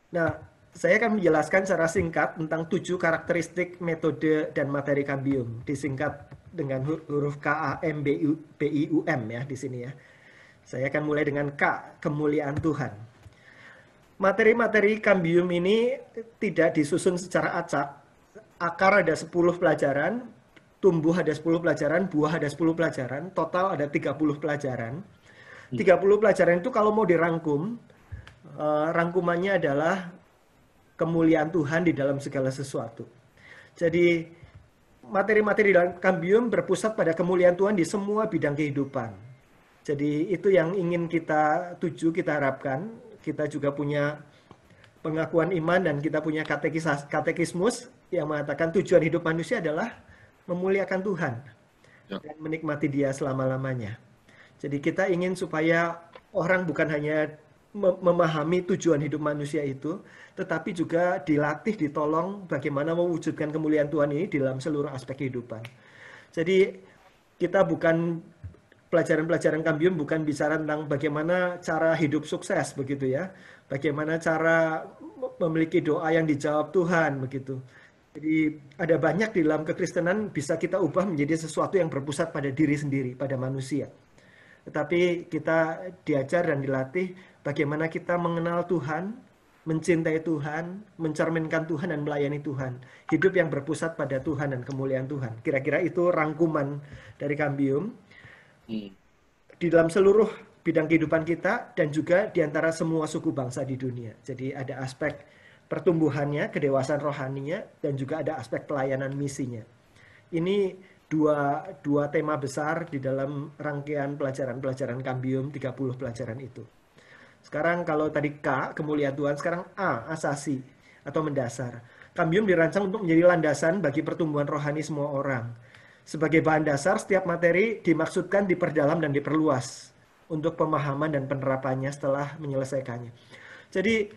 Nah, saya akan menjelaskan secara singkat tentang 7 karakteristik metode dan materi Cambium, disingkat dengan huruf KAMBIUM ya di sini ya. Saya akan mulai dengan K, kemuliaan Tuhan. Materi-materi Cambium ini tidak disusun secara acak. Akar ada 10 pelajaran, tumbuh ada 10 pelajaran, buah ada 10 pelajaran, total ada 30 pelajaran. 30 pelajaran itu kalau mau dirangkum, rangkumannya adalah kemuliaan Tuhan di dalam segala sesuatu. Jadi materi-materi dalam Cambium berpusat pada kemuliaan Tuhan di semua bidang kehidupan. Jadi itu yang ingin kita tuju, kita harapkan. Kita juga punya pengakuan iman dan kita punya katekismus yang mengatakan tujuan hidup manusia adalah memuliakan Tuhan Ya. dan menikmati Dia selama-lamanya. Jadi kita ingin supaya orang bukan hanya memahami tujuan hidup manusia itu, tetapi juga dilatih, ditolong bagaimana mewujudkan kemuliaan Tuhan ini dalam seluruh aspek kehidupan. Jadi kita bukan pelajaran-pelajaran Cambium bukan bicara tentang bagaimana cara hidup sukses begitu ya, bagaimana cara memiliki doa yang dijawab Tuhan begitu. Jadi ada banyak di dalam kekristenan bisa kita ubah menjadi sesuatu yang berpusat pada diri sendiri, pada manusia. Tetapi kita diajar dan dilatih bagaimana kita mengenal Tuhan, mencintai Tuhan, mencerminkan Tuhan dan melayani Tuhan. Hidup yang berpusat pada Tuhan dan kemuliaan Tuhan. Kira-kira itu rangkuman dari Cambium Hmm. di dalam seluruh bidang kehidupan kita dan juga di antara semua suku bangsa di dunia. Jadi ada aspek pertumbuhannya, kedewasaan rohaninya, dan juga ada aspek pelayanan misinya. Ini dua tema besar di dalam rangkaian pelajaran-pelajaran Cambium 30 pelajaran itu. Sekarang kalau tadi K, kemuliaan Tuhan, sekarang A, asasi atau mendasar. Cambium dirancang untuk menjadi landasan bagi pertumbuhan rohani semua orang. Sebagai bahan dasar, setiap materi dimaksudkan diperdalam dan diperluas untuk pemahaman dan penerapannya setelah menyelesaikannya. Jadi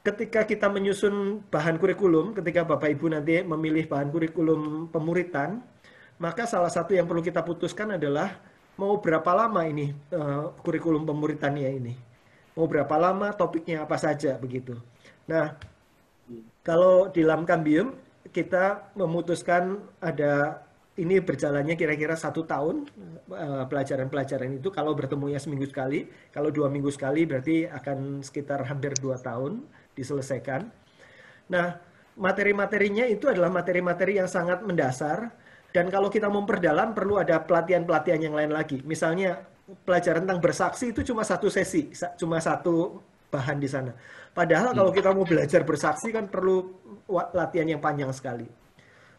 ketika kita menyusun bahan kurikulum, ketika Bapak Ibu nanti memilih bahan kurikulum pemuritan, maka salah satu yang perlu kita putuskan adalah mau berapa lama ini kurikulum pemuritannya ini. Mau berapa lama, topiknya apa saja begitu. Nah, kalau di dalam Cambium kita memutuskan ada ini berjalannya kira-kira 1 tahun pelajaran-pelajaran itu kalau bertemunya seminggu sekali, kalau 2 minggu sekali berarti akan sekitar hampir 2 tahun diselesaikan. Nah, materi-materinya itu adalah materi-materi yang sangat mendasar dan kalau kita memperdalam perlu ada pelatihan-pelatihan yang lain lagi. Misalnya pelajaran tentang bersaksi itu cuma satu sesi, cuma satu bahan di sana. Padahal kalau kita mau belajar bersaksi kan perlu latihan yang panjang sekali.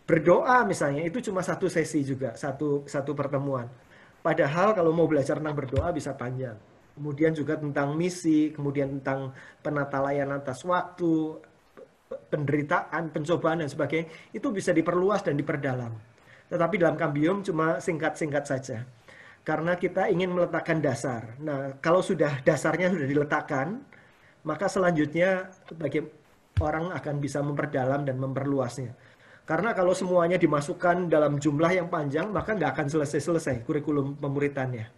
Berdoa misalnya itu cuma satu sesi juga, satu pertemuan. Padahal kalau mau belajar tentang berdoa bisa panjang. Kemudian juga tentang misi, kemudian tentang penata layanan atas waktu, penderitaan, pencobaan dan sebagainya, itu bisa diperluas dan diperdalam. Tetapi dalam Cambium cuma singkat-singkat saja. Karena kita ingin meletakkan dasar. Nah, kalau sudah dasarnya sudah diletakkan, maka selanjutnya bagi orang akan bisa memperdalam dan memperluasnya. Karena kalau semuanya dimasukkan dalam jumlah yang panjang, maka nggak akan selesai-selesai kurikulum pemuritannya.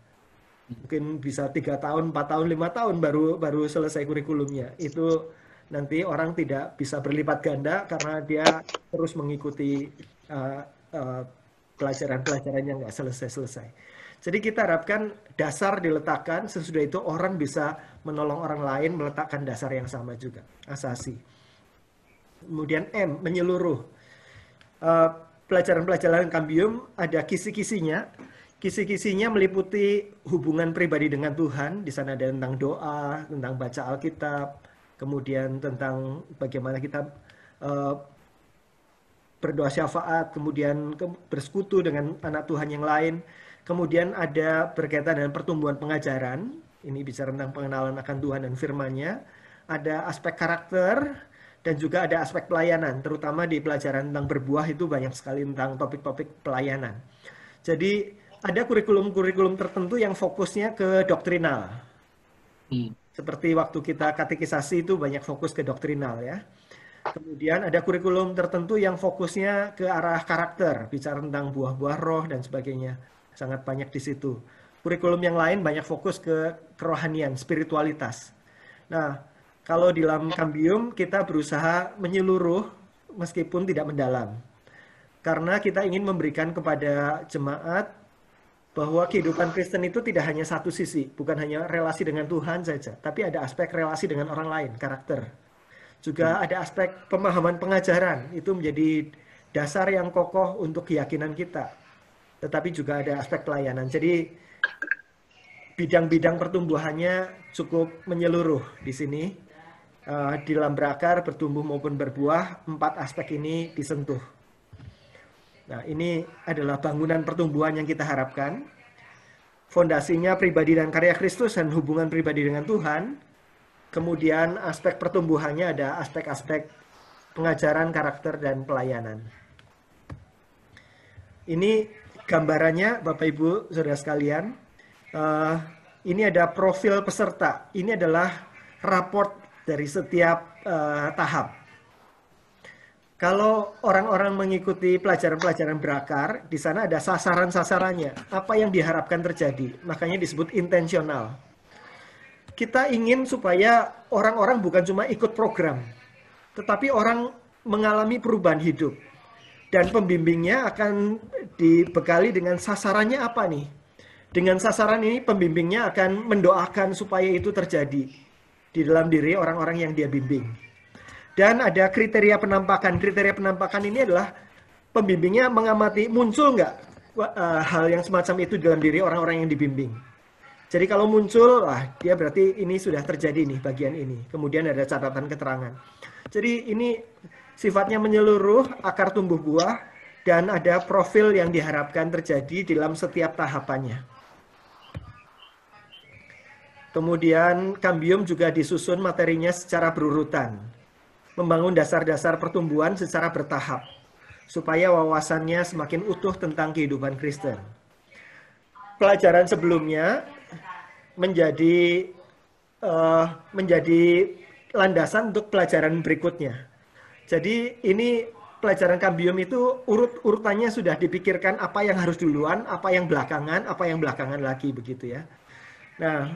Mungkin bisa 3 tahun, 4 tahun, 5 tahun baru selesai kurikulumnya. Itu nanti orang tidak bisa berlipat ganda karena dia terus mengikuti pelajaran-pelajaran yang nggak selesai-selesai. Jadi kita harapkan dasar diletakkan, sesudah itu orang bisa menolong orang lain meletakkan dasar yang sama juga, asasi. Kemudian M, menyeluruh. Pelajaran-pelajaran Cambium ada kisi-kisinya. Kisi-kisinya meliputi hubungan pribadi dengan Tuhan. Di sana ada tentang doa, tentang baca Alkitab, kemudian tentang bagaimana kita berdoa syafaat, kemudian bersekutu dengan anak Tuhan yang lain. Kemudian ada berkaitan dengan pertumbuhan pengajaran. Ini bicara tentang pengenalan akan Tuhan dan firman-Nya. Ada aspek karakter, dan juga ada aspek pelayanan, terutama di pelajaran tentang berbuah itu banyak sekali tentang topik-topik pelayanan. Jadi ada kurikulum-kurikulum tertentu yang fokusnya ke doktrinal. Seperti waktu kita katekisasi itu banyak fokus ke doktrinal ya. Kemudian ada kurikulum tertentu yang fokusnya ke arah karakter, bicara tentang buah-buah roh dan sebagainya. Sangat banyak di situ. Kurikulum yang lain banyak fokus ke kerohanian, spiritualitas. Nah, Kalau di dalam Cambium kita berusaha menyeluruh meskipun tidak mendalam. Karena kita ingin memberikan kepada jemaat bahwa kehidupan Kristen itu tidak hanya satu sisi, bukan hanya relasi dengan Tuhan saja, tapi ada aspek relasi dengan orang lain, karakter. Juga ada aspek pemahaman pengajaran, itu menjadi dasar yang kokoh untuk keyakinan kita. Tetapi juga ada aspek pelayanan. Jadi bidang-bidang pertumbuhannya cukup menyeluruh di sini. Di dalam berakar, bertumbuh maupun berbuah, 4 aspek ini disentuh. Nah, ini adalah bangunan pertumbuhan yang kita harapkan. Fondasinya pribadi dan karya Kristus dan hubungan pribadi dengan Tuhan. Kemudian aspek pertumbuhannya ada aspek-aspek pengajaran, karakter, dan pelayanan. Ini gambarannya, Bapak Ibu, saudara sekalian. Ini ada profil peserta. Ini adalah raport dari setiap tahap. Kalau orang-orang mengikuti pelajaran-pelajaran berakar, di sana ada sasaran-sasarannya. Apa yang diharapkan terjadi. Makanya disebut intensional. Kita ingin supaya orang-orang bukan cuma ikut program, tetapi orang mengalami perubahan hidup. Dan pembimbingnya akan dibekali dengan sasarannya apa nih? Dengan sasaran ini pembimbingnya akan mendoakan supaya itu terjadi di dalam diri orang-orang yang dia bimbing. Dan ada kriteria penampakan. Kriteria penampakan ini adalah pembimbingnya mengamati muncul nggak hal yang semacam itu dalam diri orang-orang yang dibimbing. Jadi kalau muncul, dia berarti ini sudah terjadi nih bagian ini. Kemudian ada catatan keterangan. Jadi ini sifatnya menyeluruh, akar tumbuh buah, dan ada profil yang diharapkan terjadi dalam setiap tahapannya. Kemudian Cambium juga disusun materinya secara berurutan. Membangun dasar-dasar pertumbuhan secara bertahap. Supaya wawasannya semakin utuh tentang kehidupan Kristen. Pelajaran sebelumnya menjadi landasan untuk pelajaran berikutnya. Jadi ini pelajaran Cambium itu urutannya sudah dipikirkan apa yang harus duluan, apa yang belakangan lagi begitu ya. Nah,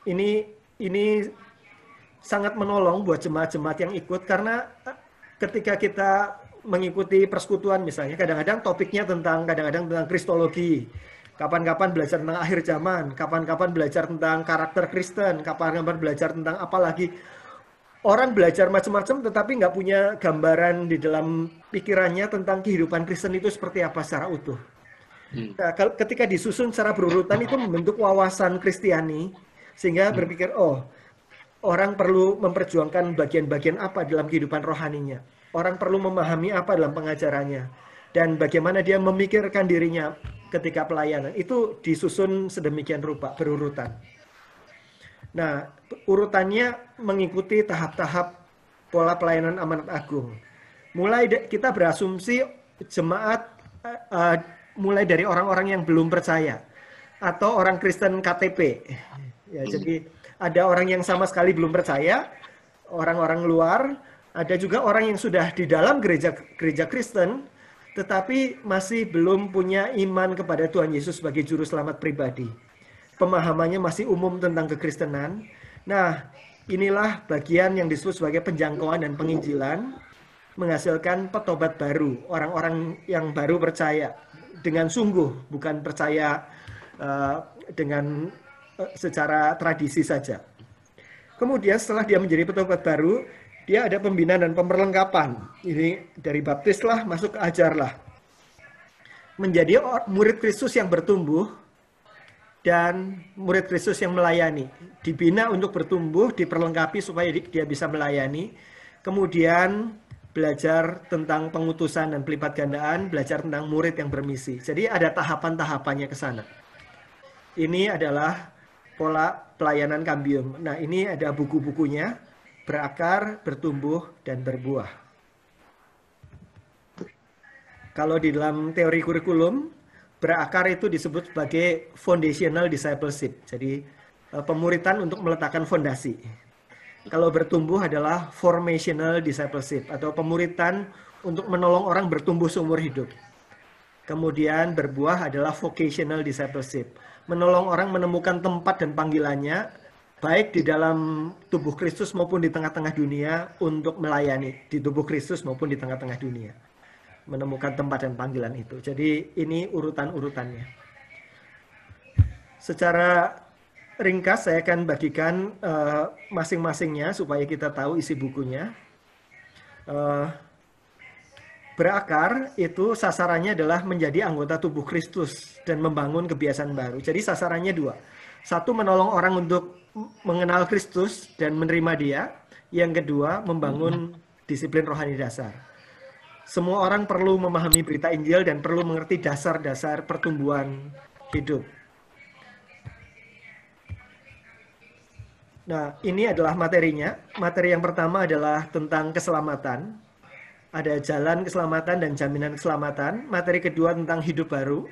ini sangat menolong buat jemaat-jemaat yang ikut karena ketika kita mengikuti persekutuan misalnya kadang-kadang topiknya tentang kristologi, kapan-kapan belajar tentang akhir zaman, kapan-kapan belajar tentang karakter Kristen, kapan-kapan belajar tentang apa lagi. Orang belajar macam-macam tetapi nggak punya gambaran di dalam pikirannya tentang kehidupan Kristen itu seperti apa secara utuh. Nah, ketika disusun secara berurutan itu membentuk wawasan Kristiani sehingga berpikir, orang perlu memperjuangkan bagian-bagian apa dalam kehidupan rohaninya. Orang perlu memahami apa dalam pengajarannya. Dan bagaimana dia memikirkan dirinya ketika pelayanan. Itu disusun sedemikian rupa, berurutan. Nah, urutannya mengikuti tahap-tahap pola pelayanan amanat agung. Mulai kita berasumsi jemaat mulai dari orang-orang yang belum percaya. Atau orang Kristen KTP. Ya, jadi ada orang yang sama sekali belum percaya, orang-orang luar, ada juga orang yang sudah di dalam gereja Kristen, tetapi masih belum punya iman kepada Tuhan Yesus sebagai juru selamat pribadi. Pemahamannya masih umum tentang kekristenan. Nah, inilah bagian yang disebut sebagai penjangkauan dan penginjilan, menghasilkan petobat baru, orang-orang yang baru percaya dengan sungguh, bukan percaya dengan secara tradisi saja. Kemudian setelah dia menjadi petobat baru, dia ada pembinaan dan pemperlengkapan. Ini dari baptis lah, masuk ke ajar lah. Menjadi murid Kristus yang bertumbuh dan murid Kristus yang melayani. Dibina untuk bertumbuh, diperlengkapi supaya dia bisa melayani. Kemudian belajar tentang pengutusan dan pelipat gandaan, belajar tentang murid yang bermisi. Jadi ada tahapan-tahapannya ke sana. Ini adalah pola pelayanan Cambium. Nah, ini ada buku-bukunya, berakar, bertumbuh, dan berbuah. Kalau di dalam teori kurikulum, berakar itu disebut sebagai foundational discipleship. Jadi, pemuritan untuk meletakkan fondasi. Kalau bertumbuh adalah formational discipleship, atau pemuritan untuk menolong orang bertumbuh seumur hidup. Kemudian berbuah adalah vocational discipleship, menolong orang menemukan tempat dan panggilannya, baik di dalam tubuh Kristus maupun di tengah-tengah dunia untuk melayani di tubuh Kristus maupun di tengah-tengah dunia. Menemukan tempat dan panggilan itu. Jadi ini urutan-urutannya. Secara ringkas saya akan bagikan masing-masingnya supaya kita tahu isi bukunya. Berakar itu sasarannya adalah menjadi anggota tubuh Kristus dan membangun kebiasaan baru. Jadi sasarannya dua. Satu, menolong orang untuk mengenal Kristus dan menerima Dia. Yang kedua, membangun disiplin rohani dasar. Semua orang perlu memahami berita Injil dan perlu mengerti dasar-dasar pertumbuhan hidup. Nah, ini adalah materinya. Materi yang pertama adalah tentang keselamatan. Ada jalan keselamatan dan jaminan keselamatan. Materi kedua tentang hidup baru.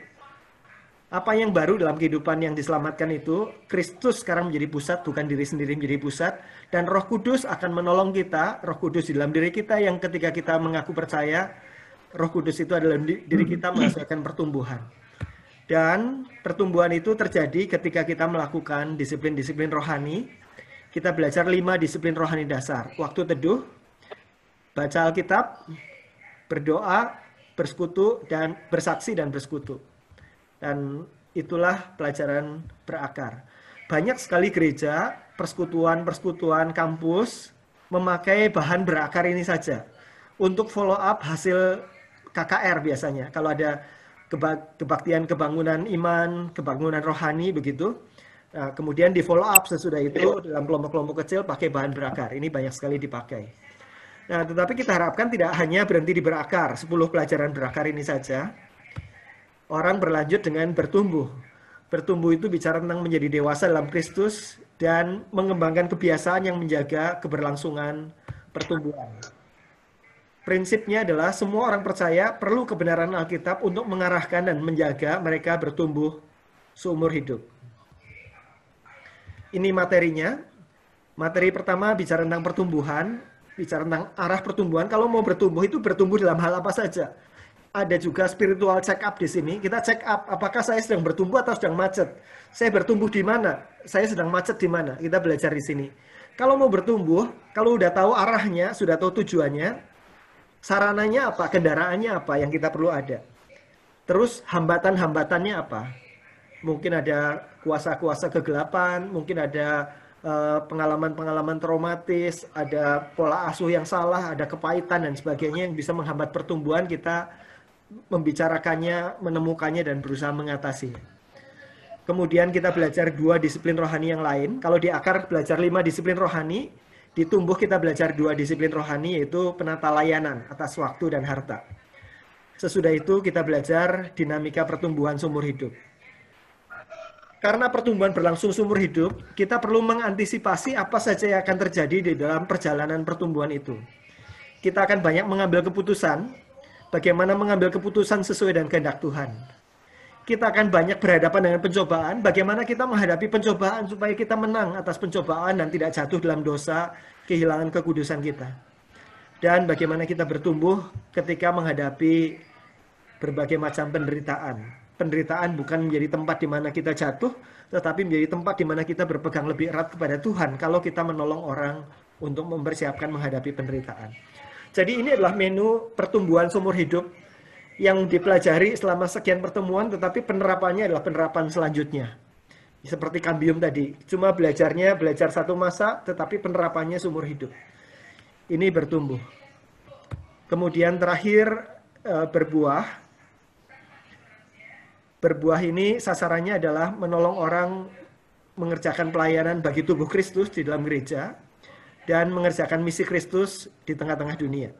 Apa yang baru dalam kehidupan yang diselamatkan itu? Kristus sekarang menjadi pusat, bukan diri sendiri menjadi pusat. Dan Roh Kudus akan menolong kita. Roh Kudus di dalam diri kita yang ketika kita mengaku percaya, Roh Kudus itu adalah diri kita menghasilkan pertumbuhan. Dan pertumbuhan itu terjadi ketika kita melakukan disiplin-disiplin rohani. Kita belajar 5 disiplin rohani dasar. Waktu teduh, baca Alkitab, berdoa, bersekutu, dan bersaksi dan bersekutu. Dan itulah pelajaran berakar. Banyak sekali gereja, persekutuan, kampus, memakai bahan berakar ini saja. Untuk follow up hasil KKR biasanya. Kalau ada kebaktian kebangunan iman, kebangunan rohani, begitu. Nah, kemudian di follow up sesudah itu dalam kelompok-kelompok kecil pakai bahan berakar. Ini banyak sekali dipakai. Nah, tetapi kita harapkan tidak hanya berhenti di berakar, 10 pelajaran berakar ini saja. Orang berlanjut dengan bertumbuh. Bertumbuh itu bicara tentang menjadi dewasa dalam Kristus dan mengembangkan kebiasaan yang menjaga keberlangsungan pertumbuhan. Prinsipnya adalah semua orang percaya perlu kebenaran Alkitab untuk mengarahkan dan menjaga mereka bertumbuh seumur hidup. Ini materinya. Materi pertama bicara tentang pertumbuhan. Bicara tentang arah pertumbuhan. Kalau mau bertumbuh itu bertumbuh dalam hal apa saja. Ada juga spiritual check up di sini. Kita check up apakah saya sedang bertumbuh atau sedang macet. Saya bertumbuh di mana? Saya sedang macet di mana? Kita belajar di sini. Kalau mau bertumbuh, kalau udah tahu arahnya, sudah tahu tujuannya, sarananya apa, kendaraannya apa yang kita perlu ada. Terus hambatan-hambatannya apa? Mungkin ada kuasa-kuasa kegelapan, mungkin ada pengalaman-pengalaman traumatis, ada pola asuh yang salah, ada kepahitan dan sebagainya yang bisa menghambat pertumbuhan. Kita membicarakannya, menemukannya dan berusaha mengatasinya. Kemudian kita belajar 2 disiplin rohani yang lain. Kalau di akar belajar 5 disiplin rohani, di tumbuh kita belajar 2 disiplin rohani, yaitu penata layanan atas waktu dan harta. Sesudah itu kita belajar dinamika pertumbuhan seumur hidup. Karena pertumbuhan berlangsung seumur hidup, kita perlu mengantisipasi apa saja yang akan terjadi di dalam perjalanan pertumbuhan itu. Kita akan banyak mengambil keputusan, bagaimana mengambil keputusan sesuai dengan kehendak Tuhan. Kita akan banyak berhadapan dengan pencobaan, bagaimana kita menghadapi pencobaan supaya kita menang atas pencobaan dan tidak jatuh dalam dosa, kehilangan kekudusan kita. Dan bagaimana kita bertumbuh ketika menghadapi berbagai macam penderitaan. Penderitaan bukan menjadi tempat di mana kita jatuh, tetapi menjadi tempat di mana kita berpegang lebih erat kepada Tuhan kalau kita menolong orang untuk mempersiapkan menghadapi penderitaan. Jadi ini adalah menu pertumbuhan seumur hidup yang dipelajari selama sekian pertemuan, tetapi penerapannya adalah penerapan selanjutnya. Seperti Kambium tadi, cuma belajar 1 masa, tetapi penerapannya seumur hidup. Ini bertumbuh. Kemudian terakhir berbuah. Berbuah ini sasarannya adalah menolong orang mengerjakan pelayanan bagi tubuh Kristus di dalam gereja dan mengerjakan misi Kristus di tengah-tengah dunia.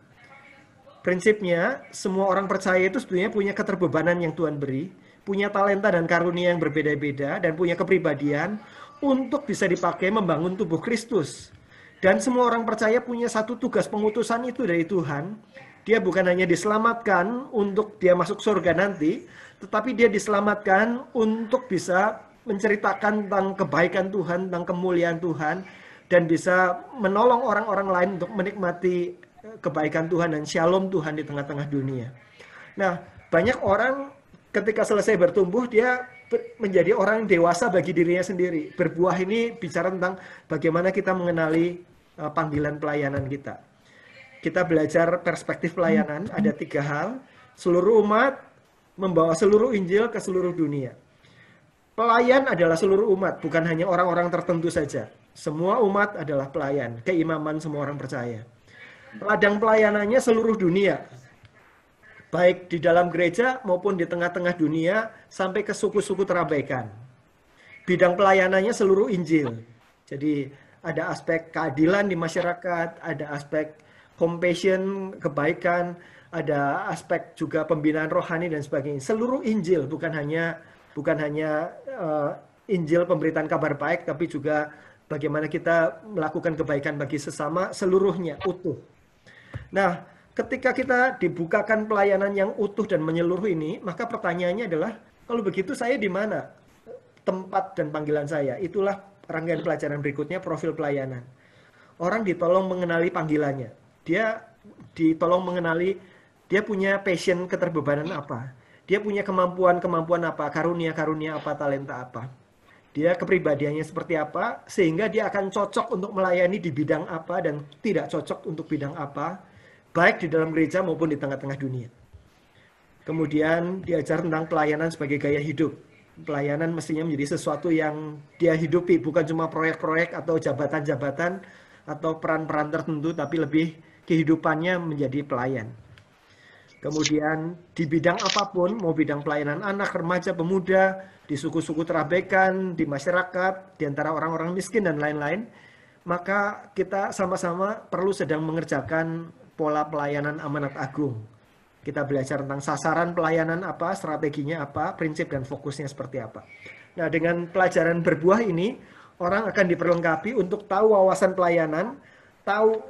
Prinsipnya, semua orang percaya itu sebetulnya punya keterbebanan yang Tuhan beri, punya talenta dan karunia yang berbeda-beda, dan punya kepribadian untuk bisa dipakai membangun tubuh Kristus. Dan semua orang percaya punya satu tugas pengutusan itu dari Tuhan. Dia bukan hanya diselamatkan untuk dia masuk surga nanti, tetapi dia diselamatkan untuk bisa menceritakan tentang kebaikan Tuhan, tentang kemuliaan Tuhan, dan bisa menolong orang-orang lain untuk menikmati kebaikan Tuhan dan shalom Tuhan di tengah-tengah dunia. Nah, banyak orang ketika selesai bertumbuh, dia menjadi orang yang dewasa bagi dirinya sendiri. Berbuah ini bicara tentang bagaimana kita mengenali panggilan pelayanan kita. Kita belajar perspektif pelayanan, ada 3 hal. Seluruh umat membawa seluruh Injil ke seluruh dunia. Pelayan adalah seluruh umat, bukan hanya orang-orang tertentu saja. Semua umat adalah pelayan, keimaman semua orang percaya. Ladang pelayanannya seluruh dunia, baik di dalam gereja maupun di tengah-tengah dunia, sampai ke suku-suku terabaikan. Bidang pelayanannya seluruh Injil. Jadi ada aspek keadilan di masyarakat, ada aspek compassion, kebaikan, ada aspek juga pembinaan rohani dan sebagainya. Seluruh Injil, bukan hanya Injil pemberitaan kabar baik, tapi juga bagaimana kita melakukan kebaikan bagi sesama, seluruhnya utuh. Nah, ketika kita dibukakan pelayanan yang utuh dan menyeluruh ini, maka pertanyaannya adalah, kalau begitu saya di mana tempat dan panggilan saya? Itulah rangkaian pelajaran berikutnya, profil pelayanan. Orang ditolong mengenali panggilannya. Dia ditolong mengenali, dia punya passion, keterbebanan apa. Dia punya kemampuan apa, karunia-karunia apa, talenta apa. Dia kepribadiannya seperti apa, sehingga dia akan cocok untuk melayani di bidang apa dan tidak cocok untuk bidang apa, baik di dalam gereja maupun di tengah-tengah dunia. Kemudian diajar tentang pelayanan sebagai gaya hidup. Pelayanan mestinya menjadi sesuatu yang dia hidupi, bukan cuma proyek-proyek atau jabatan-jabatan atau peran-peran tertentu, tapi lebih kehidupannya menjadi pelayan. Kemudian di bidang apapun, mau bidang pelayanan anak, remaja, pemuda, di suku-suku terabaikan, di masyarakat, di antara orang-orang miskin dan lain-lain, maka kita sama-sama perlu sedang mengerjakan pola pelayanan amanat agung. Kita belajar tentang sasaran pelayanan apa, strateginya apa, prinsip dan fokusnya seperti apa. Nah, dengan pelajaran berbuah ini, orang akan diperlengkapi untuk tahu wawasan pelayanan, tahu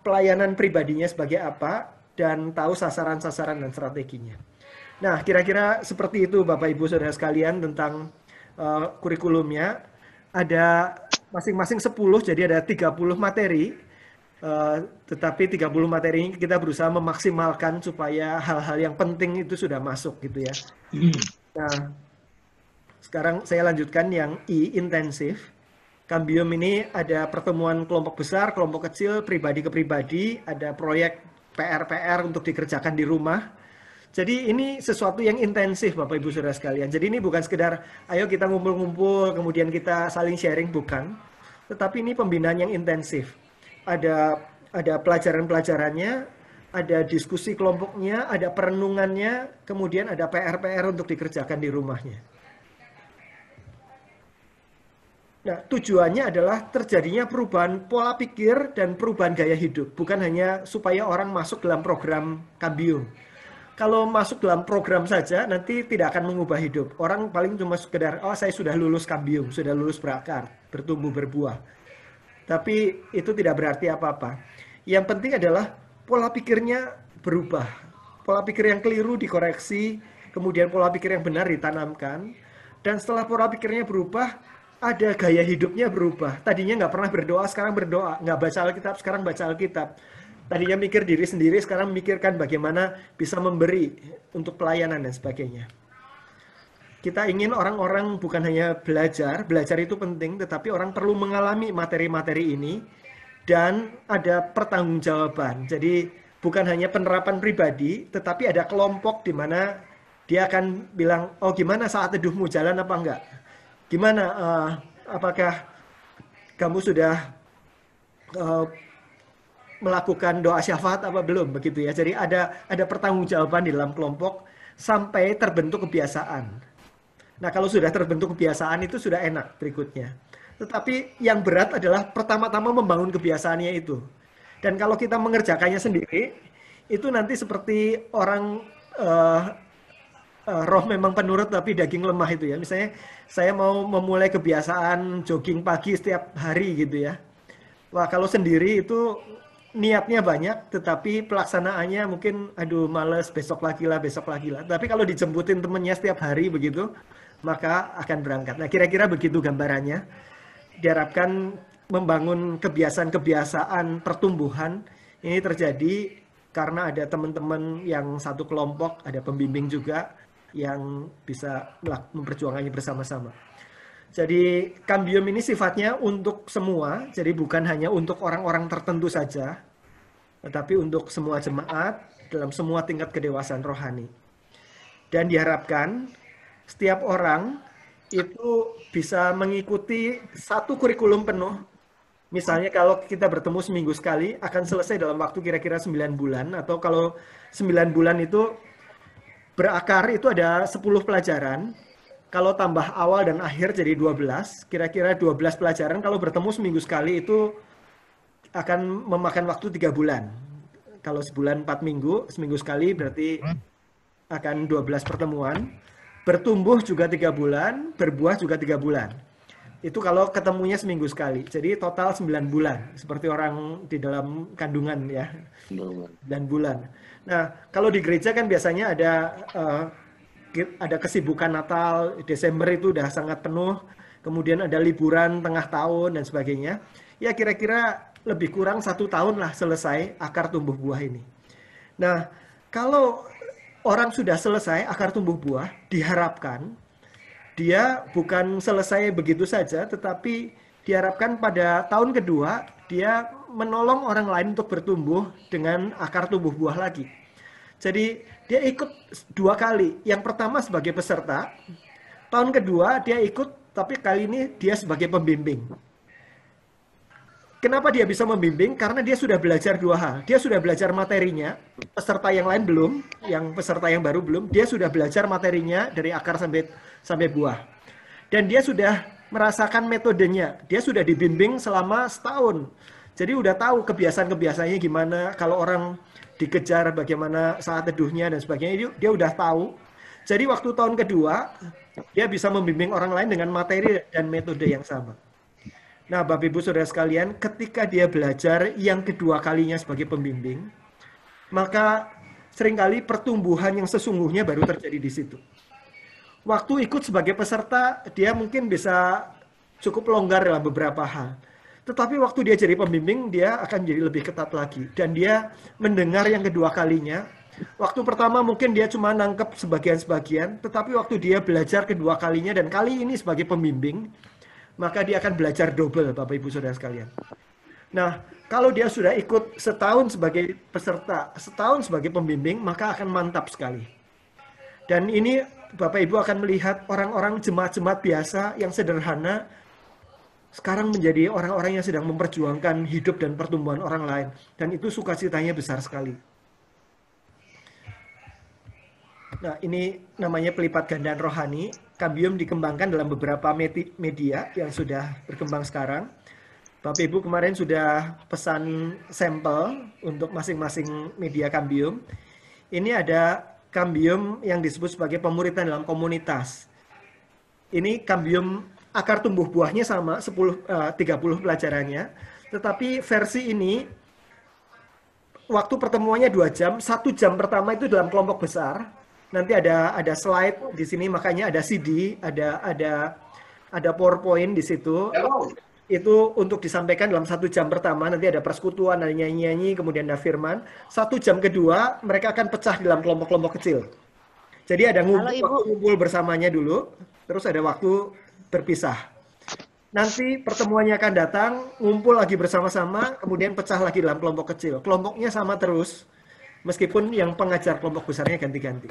pelayanan pribadinya sebagai apa, dan tahu sasaran-sasaran dan strateginya. Nah, kira-kira seperti itu Bapak Ibu Saudara sekalian tentang kurikulumnya. Ada masing-masing 10, jadi ada 30 materi. Tetapi 30 materi ini kita berusaha memaksimalkan supaya hal-hal yang penting itu sudah masuk gitu ya. Nah, sekarang saya lanjutkan yang I, intensif. Cambium ini ada pertemuan kelompok besar, kelompok kecil, pribadi ke pribadi, ada proyek PR untuk dikerjakan di rumah. Jadi ini sesuatu yang intensif Bapak Ibu Saudara sekalian. Jadi ini bukan sekedar ayo kita ngumpul-ngumpul kemudian kita saling sharing, bukan. Tetapi ini pembinaan yang intensif. Ada pelajaran-pelajarannya, ada diskusi kelompoknya, ada perenungannya, kemudian ada PR untuk dikerjakan di rumahnya. Nah, tujuannya adalah terjadinya perubahan pola pikir dan perubahan gaya hidup. Bukan hanya supaya orang masuk dalam program Cambium. Kalau masuk dalam program saja, nanti tidak akan mengubah hidup. Orang paling cuma sekedar, oh saya sudah lulus Cambium, sudah lulus berakar, bertumbuh, berbuah. Tapi itu tidak berarti apa-apa. Yang penting adalah pola pikirnya berubah. Pola pikir yang keliru dikoreksi, kemudian pola pikir yang benar ditanamkan. Dan setelah pola pikirnya berubah, ada gaya hidupnya berubah. Tadinya nggak pernah berdoa, sekarang berdoa. Nggak baca Alkitab, sekarang baca Alkitab. Tadinya mikir diri sendiri, sekarang memikirkan bagaimana bisa memberi untuk pelayanan dan sebagainya. Kita ingin orang-orang bukan hanya belajar itu penting, tetapi orang perlu mengalami materi-materi ini, dan ada pertanggungjawaban. Jadi bukan hanya penerapan pribadi, tetapi ada kelompok di mana dia akan bilang, oh gimana saat teduhmu, jalan apa enggak? Gimana, apakah kamu sudah melakukan doa syafaat apa belum, begitu ya. Jadi ada pertanggungjawaban di dalam kelompok sampai terbentuk kebiasaan. Nah, kalau sudah terbentuk kebiasaan itu sudah enak berikutnya. Tetapi yang berat adalah pertama-tama membangun kebiasaannya itu. Dan kalau kita mengerjakannya sendiri, itu nanti seperti orang roh memang penurut tapi daging lemah itu ya. Misalnya saya mau memulai kebiasaan jogging pagi setiap hari gitu ya. Wah, kalau sendiri itu niatnya banyak, tetapi pelaksanaannya mungkin aduh males, besok lagi lah. Tapi kalau dijemputin temennya setiap hari begitu, maka akan berangkat. Nah, kira-kira begitu gambarannya. Diharapkan membangun kebiasaan-kebiasaan pertumbuhan ini terjadi karena ada teman-teman yang satu kelompok, ada pembimbing juga, yang bisa memperjuangkannya bersama-sama. Jadi Kambium ini sifatnya untuk semua, jadi bukan hanya untuk orang-orang tertentu saja, tetapi untuk semua jemaat dalam semua tingkat kedewasaan rohani. Dan diharapkan setiap orang itu bisa mengikuti satu kurikulum penuh. Misalnya kalau kita bertemu seminggu sekali, akan selesai dalam waktu kira-kira 9 bulan, atau kalau 9 bulan itu berakar itu ada 10 pelajaran. Kalau tambah awal dan akhir jadi 12, kira-kira 12 pelajaran kalau bertemu seminggu sekali itu akan memakan waktu 3 bulan. Kalau sebulan 4 minggu, seminggu sekali berarti akan 12 pertemuan. Bertumbuh juga 3 bulan, berbuah juga 3 bulan. Itu kalau ketemunya seminggu sekali. Jadi total 9 bulan. Seperti orang di dalam kandungan ya. 9 bulan. Nah, kalau di gereja kan biasanya ada kesibukan Natal, Desember itu udah sangat penuh, kemudian ada liburan tengah tahun dan sebagainya. Ya kira-kira lebih kurang 1 tahun lah selesai akar tumbuh buah ini. Nah, kalau orang sudah selesai akar tumbuh buah, diharapkan dia bukan selesai begitu saja, tetapi diharapkan pada tahun kedua dia menolong orang lain untuk bertumbuh dengan akar tumbuh buah lagi. Jadi dia ikut 2 kali. Yang pertama sebagai peserta, tahun kedua dia ikut, tapi kali ini dia sebagai pembimbing. Kenapa dia bisa membimbing? Karena dia sudah belajar 2 hal. Dia sudah belajar materinya, peserta yang lain belum, yang peserta yang baru belum. Dia sudah belajar materinya dari akar sampai buah. Dan dia sudah merasakan metodenya. Dia sudah dibimbing selama setahun. Jadi udah tahu kebiasaan-kebiasaannya gimana, kalau orang dikejar bagaimana saat teduhnya dan sebagainya, dia udah tahu. Jadi waktu tahun kedua, dia bisa membimbing orang lain dengan materi dan metode yang sama. Nah, Bapak Ibu Saudara sekalian, ketika dia belajar yang kedua kalinya sebagai pembimbing, maka seringkali pertumbuhan yang sesungguhnya baru terjadi di situ. Waktu ikut sebagai peserta, dia mungkin bisa cukup longgar dalam beberapa hal. Tetapi waktu dia jadi pembimbing, dia akan jadi lebih ketat lagi. Dan dia mendengar yang kedua kalinya. Waktu pertama mungkin dia cuma nangkep sebagian-sebagian, tetapi waktu dia belajar kedua kalinya dan kali ini sebagai pembimbing, maka dia akan belajar double, Bapak Ibu Saudara sekalian. Nah, kalau dia sudah ikut setahun sebagai peserta, setahun sebagai pembimbing, maka akan mantap sekali. Dan ini Bapak Ibu akan melihat orang-orang jemaat-jemaat biasa yang sederhana, sekarang menjadi orang-orang yang sedang memperjuangkan hidup dan pertumbuhan orang lain. Dan itu sukacitanya besar sekali. Nah, ini namanya pelipat gandaan rohani. Kambium dikembangkan dalam beberapa media yang sudah berkembang sekarang. Bapak Ibu kemarin sudah pesan sampel untuk masing-masing media Kambium. Ini ada Kambium yang disebut sebagai pemuritan dalam komunitas. Ini Kambium akar tumbuh buahnya sama, 30 pelajarannya. Tetapi versi ini, waktu pertemuannya 2 jam, 1 jam pertama itu dalam kelompok besar. Nanti ada slide di sini, makanya ada CD, ada PowerPoint di situ. Itu untuk disampaikan dalam 1 jam pertama, nanti ada persekutuan, ada nyanyi-nyanyi, kemudian ada firman. 1 jam kedua, mereka akan pecah dalam kelompok-kelompok kecil. Jadi ada ngumpul bersamanya dulu, terus ada waktu berpisah. Nanti pertemuannya akan datang, ngumpul lagi bersama-sama, kemudian pecah lagi dalam kelompok kecil. Kelompoknya sama terus, meskipun yang pengajar kelompok besarnya ganti-ganti.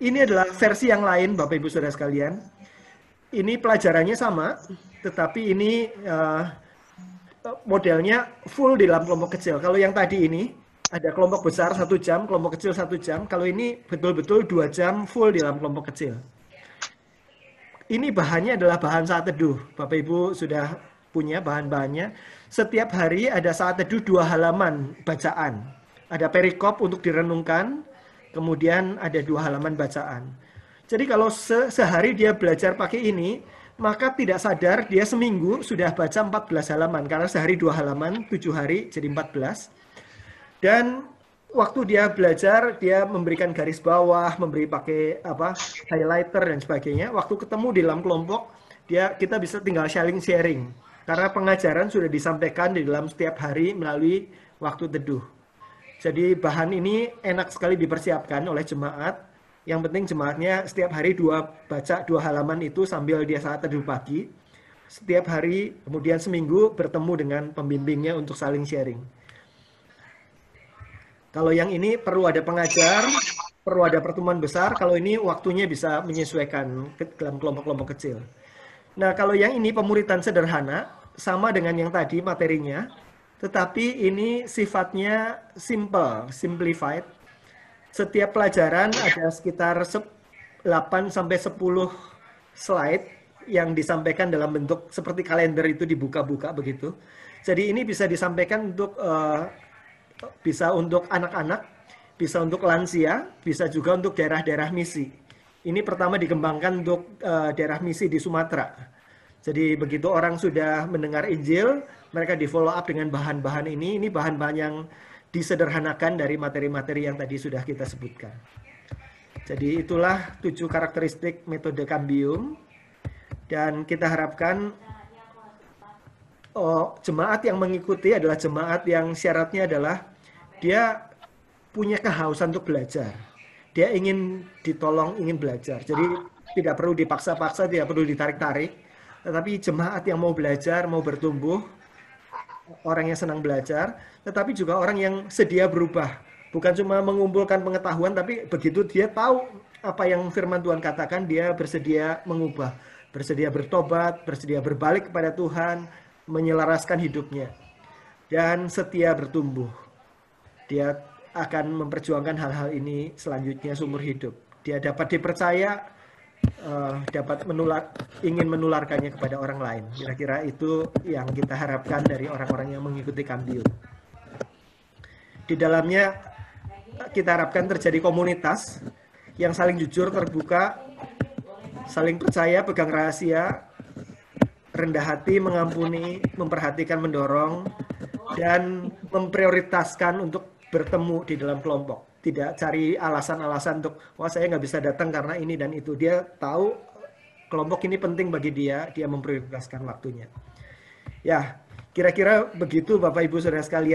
Ini adalah versi yang lain, Bapak Ibu Saudara sekalian. Ini pelajarannya sama, tetapi ini modelnya full di dalam kelompok kecil. Kalau yang tadi ini, ada kelompok besar 1 jam, kelompok kecil 1 jam. Kalau ini betul-betul 2 jam full di dalam kelompok kecil. Ini bahannya adalah bahan saat teduh. Bapak Ibu sudah punya bahan-bahannya. Setiap hari ada saat teduh 2 halaman bacaan. Ada perikop untuk direnungkan, kemudian ada 2 halaman bacaan. Jadi kalau sehari dia belajar pakai ini, maka tidak sadar dia seminggu sudah baca 14 halaman. Karena sehari 2 halaman, 7 hari jadi 14. Dan waktu dia belajar, dia memberikan garis bawah, memberi pakai highlighter dan sebagainya. Waktu ketemu di dalam kelompok, kita bisa tinggal sharing. Karena pengajaran sudah disampaikan di dalam setiap hari melalui waktu teduh. Jadi bahan ini enak sekali dipersiapkan oleh jemaat. Yang penting jemaatnya setiap hari baca 2 halaman itu sambil dia saat teduh pagi. Setiap hari, kemudian seminggu bertemu dengan pembimbingnya untuk saling sharing. Kalau yang ini perlu ada pengajar, perlu ada pertemuan besar. Kalau ini waktunya bisa menyesuaikan dalam kelompok-kelompok kecil. Nah, kalau yang ini pemuritan sederhana, sama dengan yang tadi materinya, tetapi ini sifatnya simple, simplified. Setiap pelajaran ada sekitar 8 sampai 10 slide yang disampaikan dalam bentuk seperti kalender itu dibuka-buka begitu. Jadi ini bisa disampaikan bisa untuk anak-anak, bisa untuk lansia, bisa juga untuk daerah-daerah misi. Ini pertama dikembangkan untuk daerah misi di Sumatera. Jadi begitu orang sudah mendengar Injil, mereka di follow up dengan bahan-bahan ini. Ini bahan-bahan yang disederhanakan dari materi-materi yang tadi sudah kita sebutkan. Jadi itulah 7 karakteristik metode Cambium. Dan kita harapkan jemaat yang mengikuti adalah jemaat yang syaratnya adalah dia punya kehausan untuk belajar. Dia ingin ditolong, ingin belajar. Jadi tidak perlu dipaksa-paksa, tidak perlu ditarik-tarik. Tetapi jemaat yang mau belajar, mau bertumbuh, orang yang senang belajar, tetapi juga orang yang sedia berubah. Bukan cuma mengumpulkan pengetahuan, tapi begitu dia tahu apa yang firman Tuhan katakan, dia bersedia mengubah. Bersedia bertobat, bersedia berbalik kepada Tuhan, menyelaraskan hidupnya. Dan setia bertumbuh. Dia akan memperjuangkan hal-hal ini selanjutnya seumur hidup. Dia dapat dipercaya, dapat ingin menularkannya kepada orang lain. Kira-kira itu yang kita harapkan dari orang-orang yang mengikuti Cambium. Di dalamnya kita harapkan terjadi komunitas yang saling jujur, terbuka, saling percaya, pegang rahasia, rendah hati, mengampuni, memperhatikan, mendorong, dan memprioritaskan untuk bertemu di dalam kelompok. Tidak cari alasan-alasan untuk, wah saya nggak bisa datang karena ini dan itu. Dia tahu kelompok ini penting bagi dia memprioritaskan waktunya. Ya, kira-kira begitu Bapak Ibu Saudara sekalian.